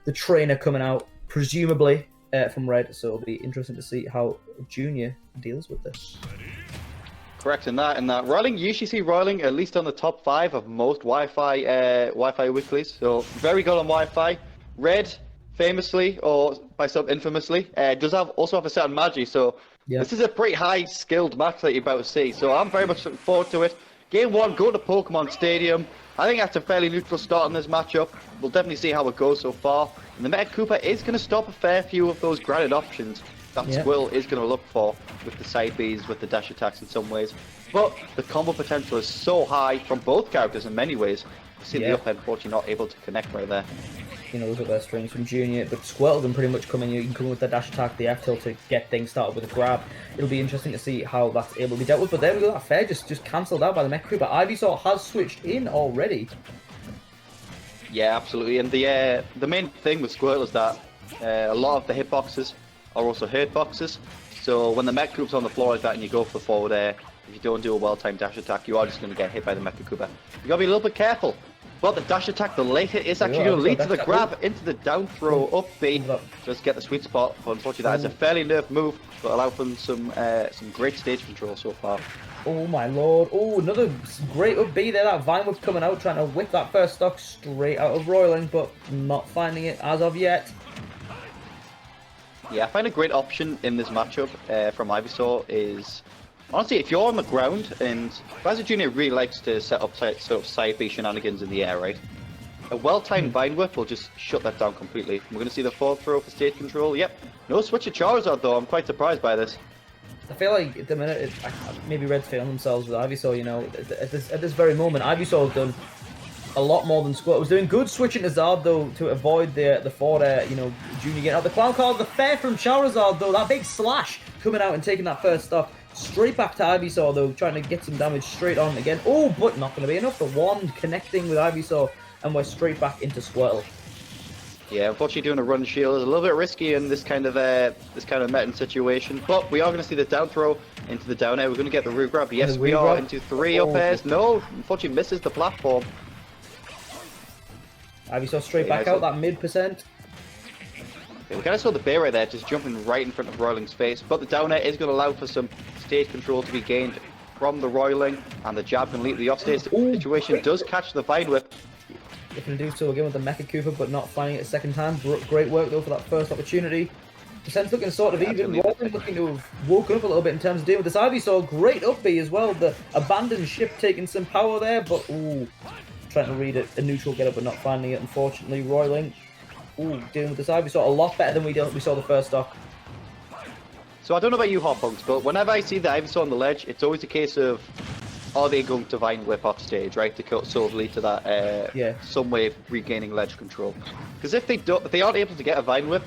the trainer coming out, presumably from Red, so it'll be interesting to see how Junior deals with this. Correct in that. Royling, you usually see Royling at least on the top 5 of most Wi-Fi weeklies. So very good on Wi-Fi. Red, famously or by some infamously, does also have a certain magi. So this is a pretty high skilled match that you're about to see. So I'm very much looking forward to it. Game 1, go to Pokemon Stadium. I think that's a fairly neutral start in this matchup. We'll definitely see how it goes so far. And the Mega Koopa is going to stop a fair few of those granted options that Squirrel is going to look for with the side Bs, with the dash attacks in some ways. But the combo potential is so high from both characters in many ways. You see the up end, unfortunately not able to connect right there. You know, those are their strings from Junior, but Squirtle can pretty much come in. You can come with the dash attack, the F tilt to get things started with a grab. It'll be interesting to see how that's able to be dealt with. But there we go, that fair just cancelled out by the Mech Koopa. Ivysaur has switched in already. Yeah, absolutely. And the main thing with Squirtle is that a lot of the hitboxes are also hurt boxes. So when the Mech Koopa's on the floor like that and you go for the forward air, if you don't do a well-timed dash attack, you are just going to get hit by the Mech Koopa. You got to be a little bit careful. But the dash attack, the late hit, is actually going to lead to the grab into the down throw up B. Just get the sweet spot. But unfortunately, that is a fairly nerfed move, but allow for some great stage control so far. Oh my lord. Oh, another great up B there. That Vine Whip coming out, trying to whip that first stock straight out of Royling, but not finding it as of yet. Yeah, I find a great option in this matchup from Ivysaur is, honestly, if you're on the ground, and Bowser Jr. really likes to set up sort of side B shenanigans in the air, right? A well-timed Vine Whip will just shut that down completely. We're going to see the forward throw for stage control. Yep. No switch of Charizard, though. I'm quite surprised by this. I feel like at the minute, maybe Red's failing themselves with Ivysaur, you know. At this very moment, Ivysaur has done a lot more than Squirtle. Was doing good switching to Zard, though, to avoid the forward air, you know, Junior getting out. The Clown Card, the fair from Charizard, though. That big slash coming out and taking that first stock. Straight back to Ivysaur, though, trying to get some damage straight on again. Oh, but not going to be enough. The wand connecting with Ivysaur, and we're straight back into Squirtle. Yeah, unfortunately doing a run shield is a little bit risky in this kind of Metin situation, but we are going to see the down throw into the down air. We're going to get the root grab. Yes, we are into 3 up airs. No, unfortunately misses the platform. Ivysaur straight back out, that mid%. Yeah, we kind of saw the bear right there, just jumping right in front of Royling's face, but the down air is going to allow for some stage control to be gained from the Royling, and the jab can lead the offstage situation. Does catch the Vine Whip. They can do so again with the Mecha Koopa, but not finding it a second time. Great work, though, for that first opportunity. Percent's looking sort of even. Royling looking to have woken up a little bit in terms of dealing with this Ivysaur. Great up B as well. The abandoned ship taking some power there, but trying to read it, a neutral get up, but not finding it, unfortunately. Royling, dealing with this Ivysaur a lot better than we saw the first stock. So I don't know about you, Hotpunks, but whenever I see the Ivysaur on the ledge, it's always a case of, are they going to Vine Whip off stage, right, to sort of lead to that some way of regaining ledge control? Because if they aren't able to get a Vine Whip,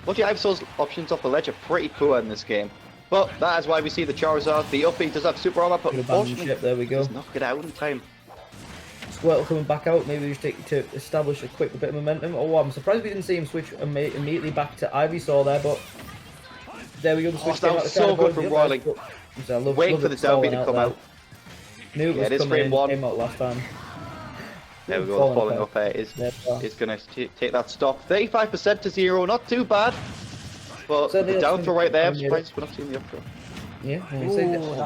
what your Ivysaur's options off the ledge are pretty poor in this game. But that is why we see the Charizard. The up B does have super armor, but unfortunately there we go. Does not get out in time. Squirtle coming back out, maybe just to establish a quick bit of momentum. Oh, I'm surprised we didn't see him switch immediately back to Ivysaur there, but there we go. The switch that was so good from Royling. Waiting for the down B to come out. Knew it was coming in, came out last time. There we go, the falling up air is going to take that stock. 35% to 0, not too bad. But the down throw right there, I'm surprised we're not seeing the up throw. Yeah,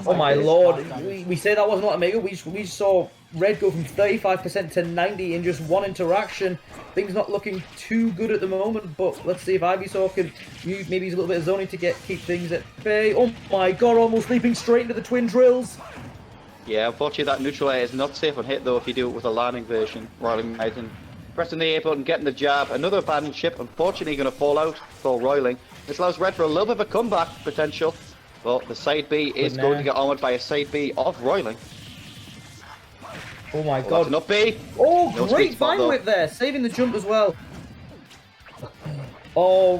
oh my lord, we say that wasn't Omega, we saw Red go from 35% to 90 in just one interaction. Things not looking too good at the moment, but let's see if Ivysaur can use maybe a little bit of zoning to keep things at bay. Oh my god, almost leaping straight into the twin drills. Yeah, unfortunately that neutral air is not safe on hit though if you do it with a landing version. Royling Titan pressing the A button, getting the jab. Another abandoned ship, unfortunately going to fall out for Royling. This allows Red for a little bit of a comeback potential, but the side B is going to get armored by a side B of Royling. Oh my god. An up B. Oh, no great Vine Whip there, saving the jump as well. Oh,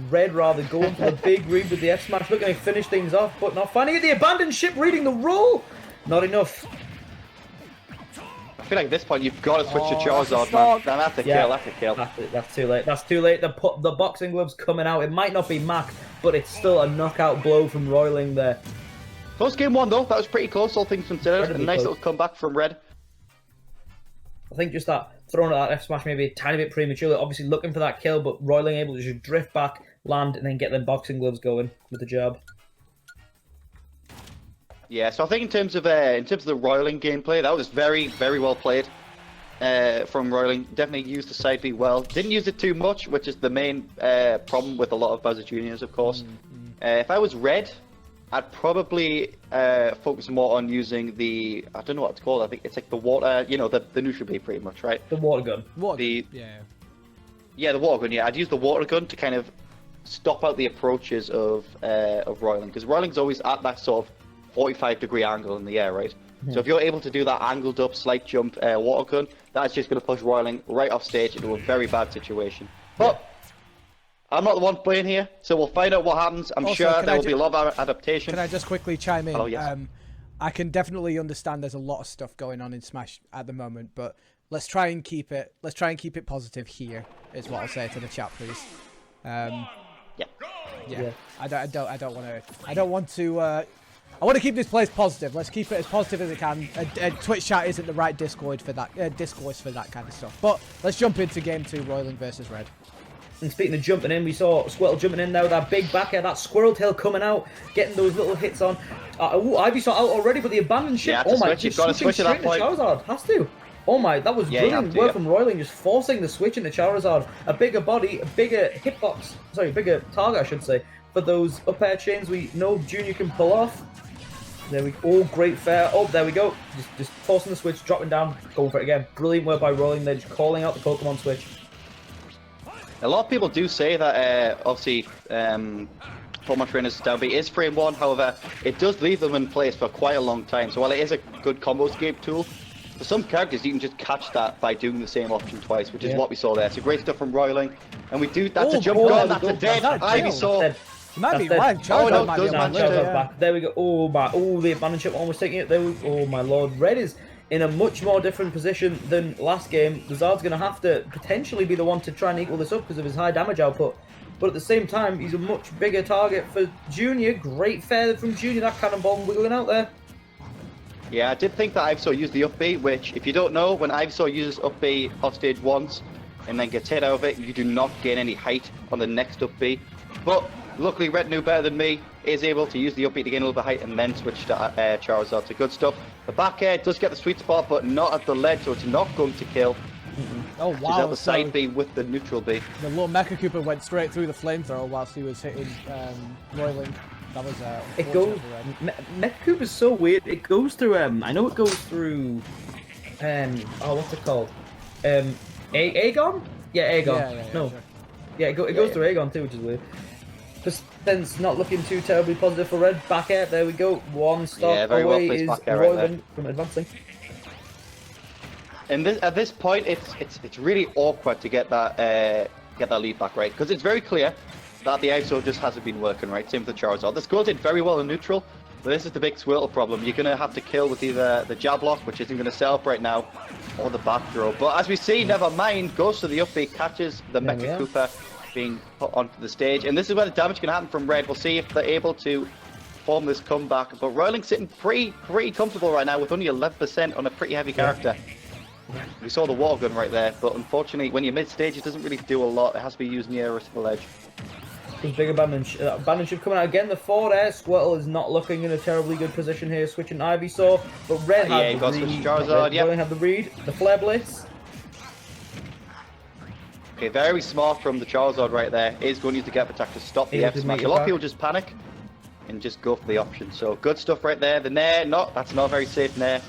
Red rather going for the big read with the F smash, looking to finish things off, but not finding it. The abandoned ship reading the roll. Not enough. I feel like at this point you've got to switch to Charizard, man. That's a kill, that's a kill. That's too late. That's too late. The boxing glove's coming out. It might not be Mac, but it's still a knockout blow from Royling there. Close game 1 though. That was pretty close, all things considered. A nice little comeback from Red. I think just that thrown at that F smash maybe a tiny bit prematurely, obviously looking for that kill, but Royling able to just drift back, land, and then get them boxing gloves going with the jab. Yeah, so I think in terms of the Royling gameplay, that was very, very well played from Royling. Definitely used the side B well. Didn't use it too much, which is the main problem with a lot of Bowser Juniors, of course. If I was Red, I'd probably focus more on using the, I don't know what it's called, I think it's like the water, you know, the neutral B pretty much, right? The water gun. Yeah, the water gun, yeah. I'd use the water gun to kind of stop out the approaches of Royling, because Royling's always at that sort of 45-degree angle in the air, right? So if you're able to do that angled up slight jump water gun, that's just going to push Royling right off stage into a very bad situation. But I'm not the one playing here, so we'll find out what happens. I'm sure there will be a lot of adaptation. Can I just quickly chime in? Oh, yes. I can definitely understand there's a lot of stuff going on in Smash at the moment, but let's try and keep it positive here, is what I'll say to the chat, please. Yeah. I want to keep this place positive. Let's keep it as positive as it can. Twitch chat isn't the right discourse for that kind of stuff. But let's jump into game 2, Royling versus Red. And speaking of jumping in, we saw Squirtle jumping in now, that big back air, that squirrel tail coming out, getting those little hits on. Ivysaw out already, but the abandoned ship. Yeah, oh my, you've got to switch at that point. Charizard has to. Oh my, that was brilliant work from Royling, just forcing the switch into Charizard. A bigger body, a bigger hitbox, bigger target, I should say, for those up air chains we know Junior can pull off. There we go. Oh, great fair. Oh, there we go. Just forcing the switch, dropping down, going for it again. Brilliant work by Royling. They're just calling out the Pokemon switch. A lot of people do say that, obviously, Pokemon Trainers down B is frame 1, however, it does leave them in place for quite a long time. So while it is a good combo escape tool, for some characters you can just catch that by doing the same option twice, which is what we saw there. So great stuff from Royling. And we do, that's a jump gun, that's a dead Ivysaur. Might be right. Charizard might be back. There we go. Oh my! Oh, the abandoned ship almost taking it. There we, oh my lord! Red is in a much more different position than last game. The Zard's going to have to potentially be the one to try and equal this up because of his high damage output. But at the same time, he's a much bigger target for Junior. Great fair from Junior. That cannonball wiggling out there. Yeah, I did think that Ivysaur used the up B, which, if you don't know, when Ivysaur uses up B off stage once and then gets hit out of it, you do not gain any height on the next up B. But luckily, Red knew better than me, is able to use the up B to gain a little bit of height and then switch to Charizard. So good stuff. The back air does get the sweet spot, but not at the ledge, so it's not going to kill. Oh wow! She's at the side B with the neutral B. The little Mecha Koopa went straight through the flamethrower whilst he was hitting Royling. That was it goes. Mecha Koopa is so weird. It goes through. I know it goes through. Oh, what's it called? Aegon? Yeah, Aegon. Yeah, no. Sure. Yeah, it goes through Aegon too, which is weird. Percent's not looking too terribly positive for Red. Back air, there we go. One stop away is Royling from advancing. And at this point, it's really awkward to get that lead back, right? Because it's very clear that the Ivysaur just hasn't been working, right? Same with the Charizard. The Squirtle did very well in neutral, but this is the big Squirtle problem. You're going to have to kill with either the jab lock, which isn't going to set up right now, or the back throw. But as we see, never mind, goes to the up B, catches the Mecha Koopa being put onto the stage. And this is where the damage can happen from Red. We'll see if they're able to form this comeback. But Royling's sitting pretty comfortable right now with only 11% on a pretty heavy character. We saw the water gun right there, but unfortunately, when you're mid-stage, it doesn't really do a lot. It has to be used nearest the ledge. His big abandoned ship coming out again. The forward air Squirtle is not looking in a terribly good position here. Switching Ivysaur, but Red had the read. Royling had the read. The Flare Blitz. Okay, very smart from the Charizard right there. Is going to use the gap attack to stop the F smash. A lot of people just panic and just go for the option. So good stuff right there. The Nair, that's not a very safe Nair.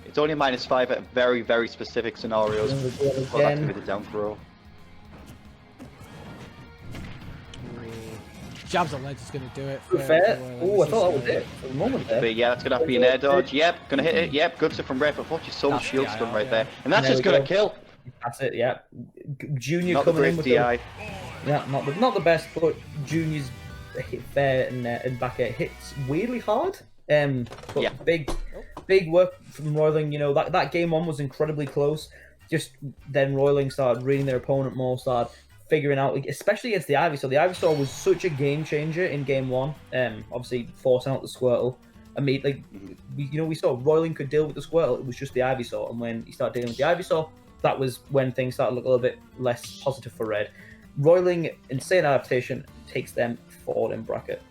It's only -5 at very, very specific scenarios. Well, that could be the down throw. Jabs on ledge is going to do it. Fair. Oh, I thought that was it for the moment there. But yeah, that's going to have to be an air dodge. Yep, going to hit it. Yep, good stuff from Red. But unfortunately, so much shield stun right there. And that's just going to kill. That's it, yeah. Junior not coming in with DI. Yeah, not the best, but Junior's hit fair and back air hits weirdly hard. But yeah. Big work from Royling. You know, that game 1 was incredibly close. Just then Royling started reading their opponent more, started figuring out, especially against the Ivysaur. The Ivysaur was such a game changer in game 1. Obviously forcing out the Squirtle. I mean, we saw Royling could deal with the Squirtle. It was just the Ivysaur, and when he started dealing with the Ivysaur, that was when things started to look a little bit less positive for Red. Roiling, insane adaptation, takes them forward in bracket.